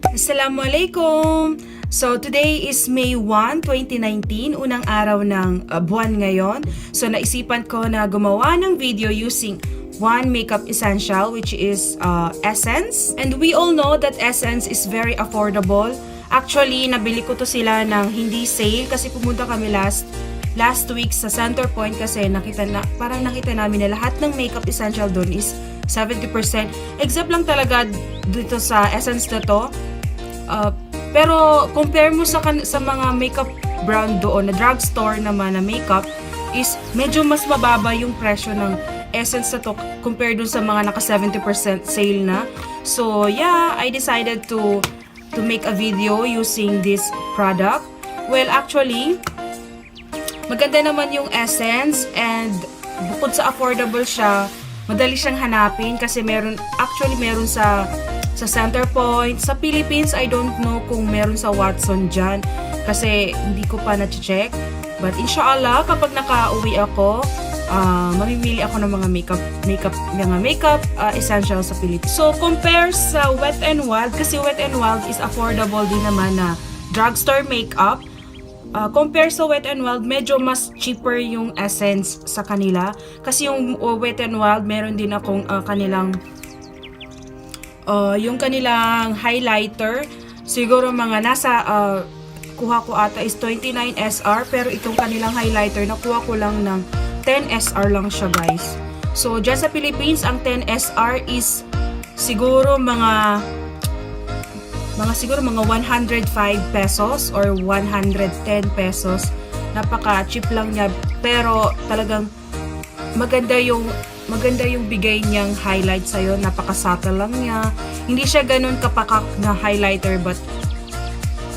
Assalamualaikum! So, today is May 1, 2019, unang araw ng buwan ngayon. So, naisipan ko na gumawa ng video using one makeup essential which is Essence. And we all know that Essence is very affordable. Actually, nabili ko to sila ng hindi sale kasi pumunta kami last week sa Center Point kasi parang nakita namin na lahat ng makeup essential doon is 70%. Except lang talaga dito sa Essence na to. Pero compare mo sa mga makeup brand doon na drugstore naman na makeup is medyo mas mababa yung presyo ng Essence na to compare dun sa mga naka 70% sale na. So yeah, I decided to make a video using this product. Well, actually, maganda naman yung Essence and bukod sa affordable siya, madali siyang hanapin kasi meron sa Center Point. Sa Philippines, I don't know kung meron sa Watson dyan kasi hindi ko pa na-check. But inshallah, kapag nakauwi ako, mamimili ako ng mga makeup essentials sa Philippines. So, compare sa Wet n Wild, kasi Wet n Wild is affordable din naman na drugstore makeup. Compare sa Wet n Wild, medyo mas cheaper yung Essence sa kanila. Kasi yung Wet n Wild, meron din akong yung kanilang highlighter. Siguro mga nasa kuha ko ata is 29 SR, pero itong kanilang highlighter nakuha ko lang ng 10 SR lang siya, guys. So dyan sa Philippines, ang 10 SR is siguro mga 105 pesos or 110 pesos. Napaka cheap lang niya, pero talagang maganda yung bigay niyang highlight sa'yo. Napaka-subtle lang niya. Hindi siya ganun kapakak na highlighter, but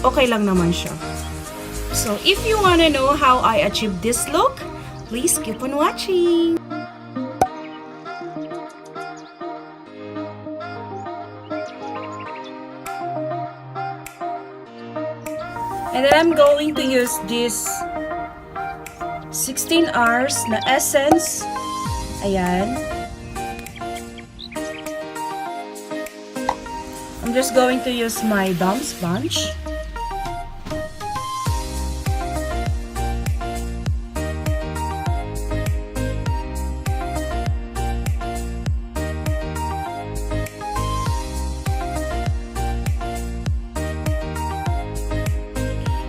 okay lang naman siya. So, if you wanna know how I achieved this look, please keep on watching! And then I'm going to use this 16 hours na Essence. Ayan. I'm just going to use my Dum sponge.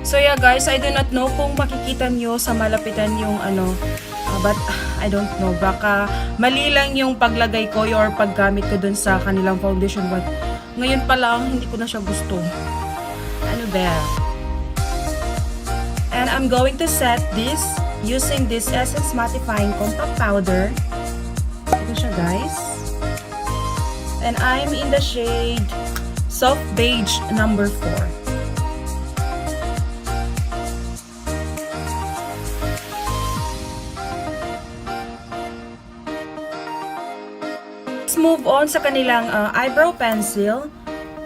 So yeah guys, I do not know kung makikita nyo sa malapitan yung but I don't know, baka mali lang yung paglagay ko or paggamit ko dun sa kanilang foundation, but ngayon pa lang hindi ko na siya gusto. Ano ba? And I'm going to set this using this Essence Mattifying Compact Powder. Ito siya guys. And I'm in the shade Soft Beige number 4. Let's move on sa kanilang eyebrow pencil.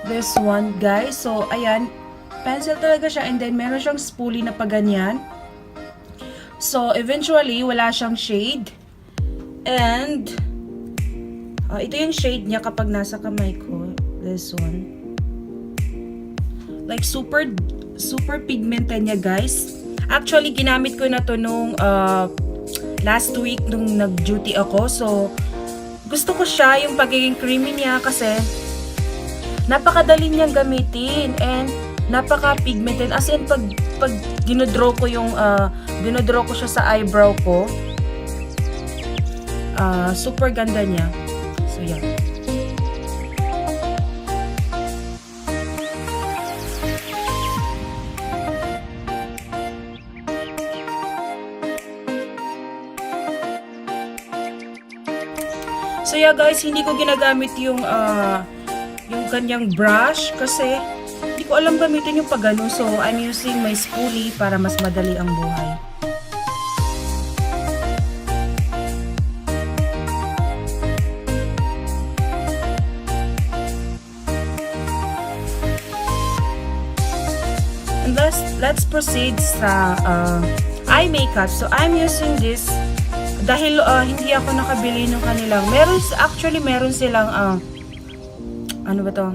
This one, guys. So, ayan. Pencil talaga siya. And then, meron siyang spoolie na paganyan. So, eventually, wala siyang shade. And, ito yung shade niya kapag nasa kamay ko. This one. Like, super pigmented niya, guys. Actually, ginamit ko na to nung last week nung nag-duty ako. So, gusto ko siya, yung pagiging creamy niya kasi napakadali niyang gamitin and napaka-pigmented. As in, pag ginodraw ko siya sa eyebrow ko, super ganda niya. So, yan. So yeah guys, hindi ko ginagamit yung kanyang brush kasi hindi ko alam gamitin yung pagano. So I'm using my spoolie para mas madali ang buhay. And let's proceed sa eye makeup. So I'm using this dahil hindi ako nakabili ng kanilang. Meron silang ano ba to?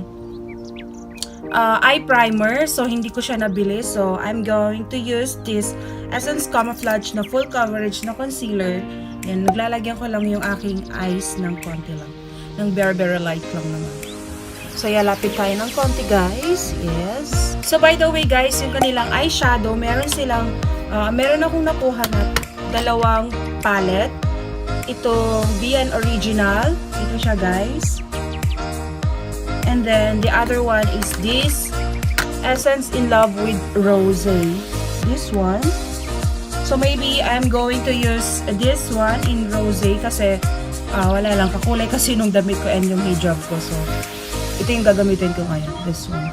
eye primer. So, hindi ko siya nabili. So, I'm going to use this Essence Camouflage na full coverage na concealer. Yan, naglalagyan ko lang yung aking eyes ng konti lang. Ng very light lang naman. So, lapit tayo ng konti, guys. Yes. So, by the way, guys, yung kanilang eyeshadow, meron akong nakuha na dalawang palette. Itong BN Original. Ito siya, guys. And then, the other one is this Essence in Love with Rose. This one. So, maybe I'm going to use this one in Rose kasi wala lang. Kakulay kasi nung damit ko and yung hijab ko. So, ito yung gagamitin ko ngayon. This one.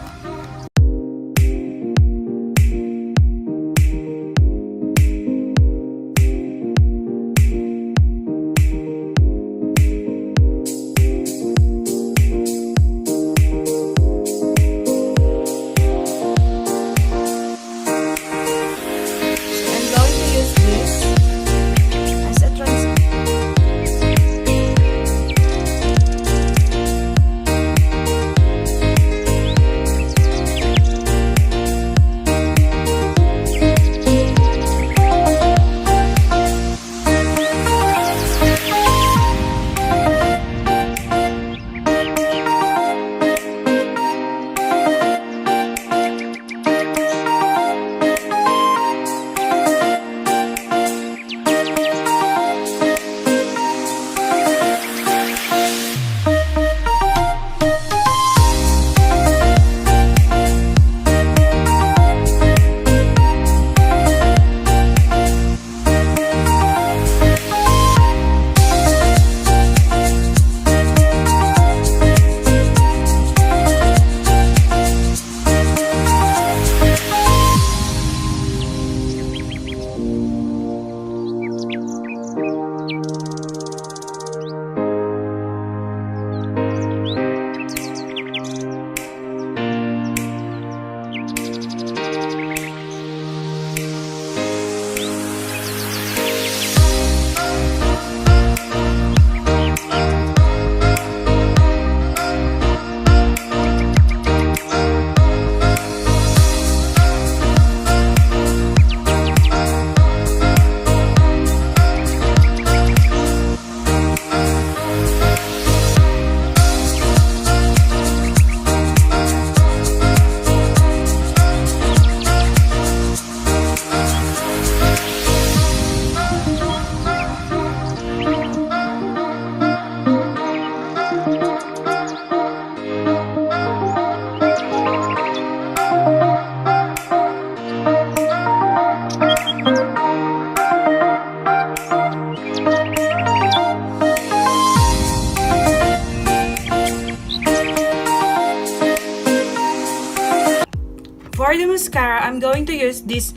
For the mascara, I'm going to use this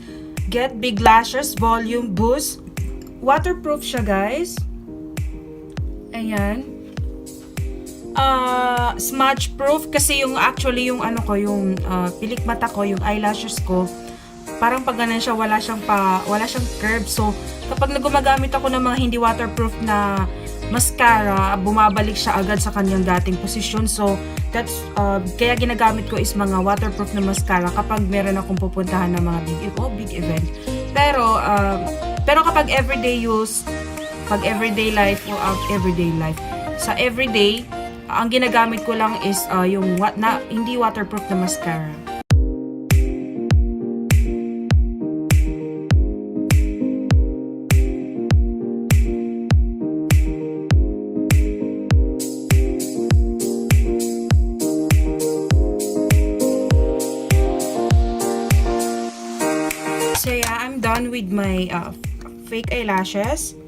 Get Big Lashes Volume Boost. Waterproof siya, guys. Ayan. Smudge proof kasi yung actually yung yung pilik mata ko, yung eyelashes ko, parang pag ganun siya, wala siyang curve. So, kapag gumagamit ako ng mga hindi waterproof na mascara, bumabalik siya agad sa kanyang dating posisyon. So, that's kaya ginagamit ko is mga waterproof na mascara kapag meron akong pupuntahan ng mga big event. Pero kapag everyday use, pag everyday life, sa everyday, ang ginagamit ko lang is yung hindi waterproof na mascara. So yeah, I'm done with my fake eyelashes.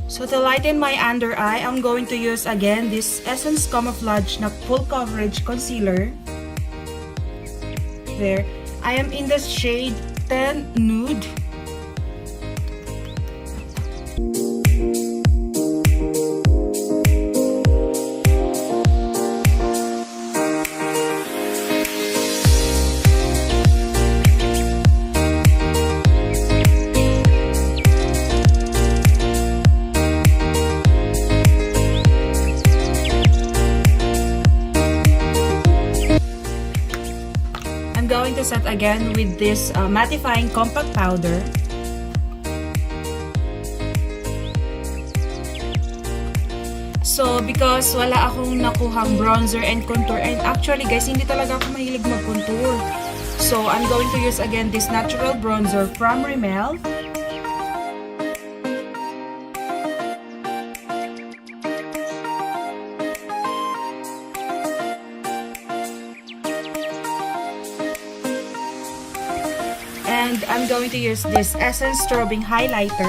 So to lighten my under eye, I'm going to use again this Essence Camouflage na full coverage concealer. There. I am in the shade 10 Nude. again with this mattifying compact powder. So, because wala akong nakuhang bronzer and contour, and actually guys, hindi talaga ako mahilig mag-contour. So, I'm going to use again this natural bronzer from Rimmel. And I'm going to use this Essence Strobing Highlighter.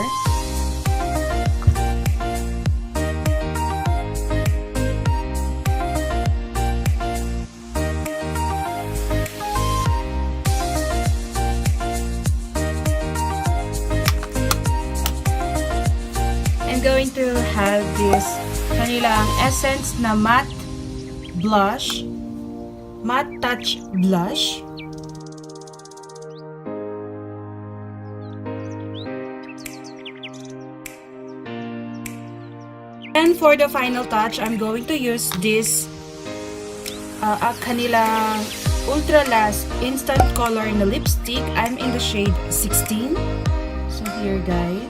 I'm going to have this kanilang Essence na matte blush, matte touch blush. And for the final touch, I'm going to use this kanilang Ultra Last Instant Color na lipstick. I'm in the shade 16. So here guys.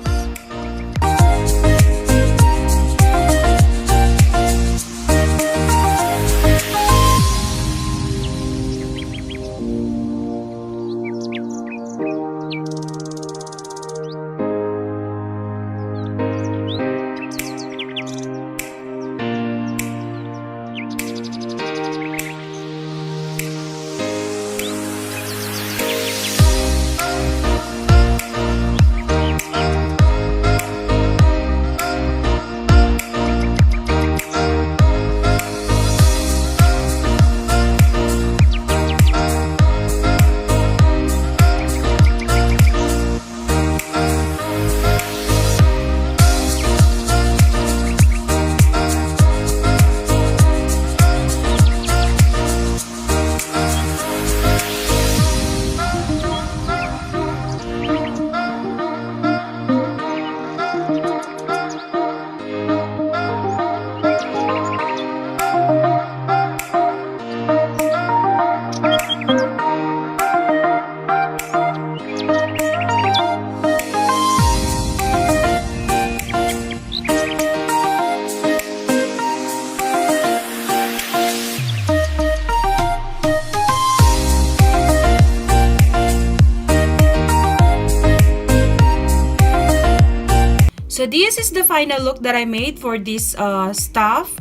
So this is the final look that I made for this stuff.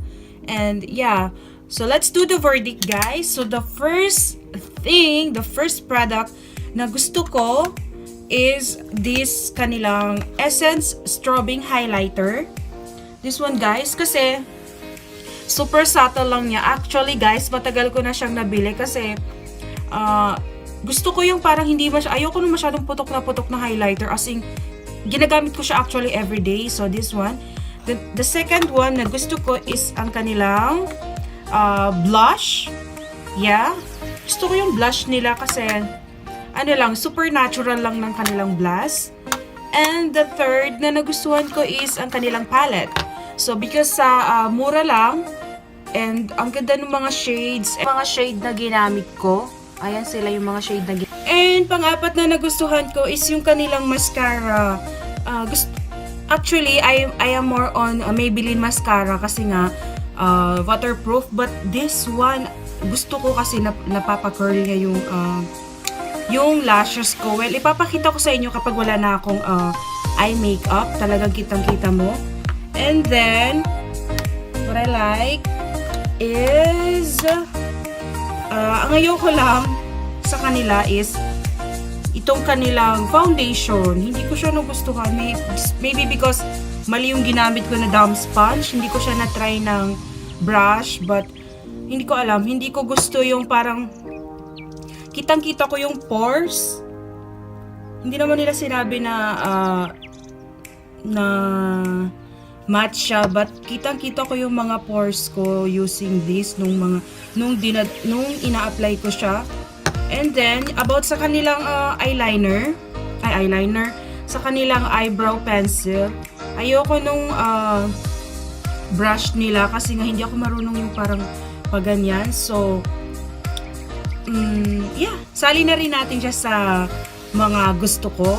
And yeah, so let's do the verdict guys. So the first thing, the first product na gusto ko is this kanilang Essence Strobing Highlighter. This one guys, kasi super subtle lang niya. Actually guys, matagal ko na siyang nabili kasi gusto ko yung parang hindi ayoko nung masyadong putok na highlighter. As in, ginagamit ko siya actually everyday. So this one. The second one na gusto ko is ang kanilang blush. Yeah. Gusto ko yung blush nila kasi ano lang, super natural lang ng kanilang blush. And the third na nagustuhan ko is ang kanilang palette. So because sa mura lang and ang ganda ng mga shades, mga shade na ginamit ko. Ayan sila yung mga shade na ginamit. And pang-apat na nagustuhan ko is yung kanilang mascara. Actually, I am more on Maybelline mascara kasi nga waterproof. But this one, gusto ko kasi napapa-curl niya yung lashes ko. Well, ipapakita ko sa inyo kapag wala na akong eye makeup. Talagang kitang-kita mo. And then, what I like is ang ayoko lang sa kanila is itong kanilang foundation. Hindi ko siya nagustuhan. Maybe because mali yung ginamit ko na dumb sponge. Hindi ko siya na-try ng brush. But hindi ko alam. Hindi ko gusto yung parang kitang-kita ko yung pores. Hindi naman nila sinabi na matte siya, but kitang-kita ko yung mga pores ko using this nung ina-apply ko siya. And then about sa kanilang eyeliner, sa kanilang eyebrow pencil, ayoko nung brush nila kasi nga hindi ako marunong yung parang paganyan. So yeah, sali na rin natin siya sa mga gusto ko.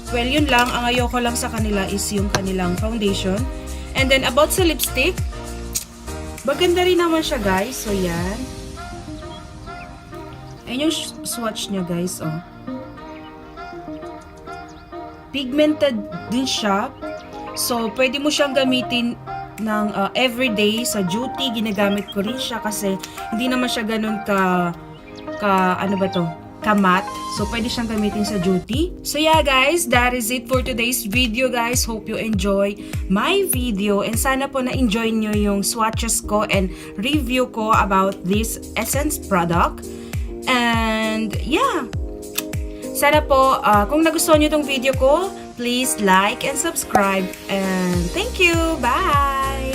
Well, yun lang. Ang ayoko lang sa kanila is yung kanilang foundation. And then, about sa lipstick, maganda rin naman siya, guys. So, yan. Ayan yung swatch niya, guys. Oh. Pigmented din siya. So, pwede mo siyang gamitin ng everyday sa duty. Ginagamit ko rin siya kasi hindi naman siya ganun ano ba to? Kamat. So, pwede siyang gamitin sa duty. So, yeah guys, that is it for today's video guys. Hope you enjoy my video and sana po na-enjoy nyo yung swatches ko and review ko about this Essence product. And, yeah. Sana po, kung nagustuhan nyo tong video ko, please like and subscribe. And thank you. Bye!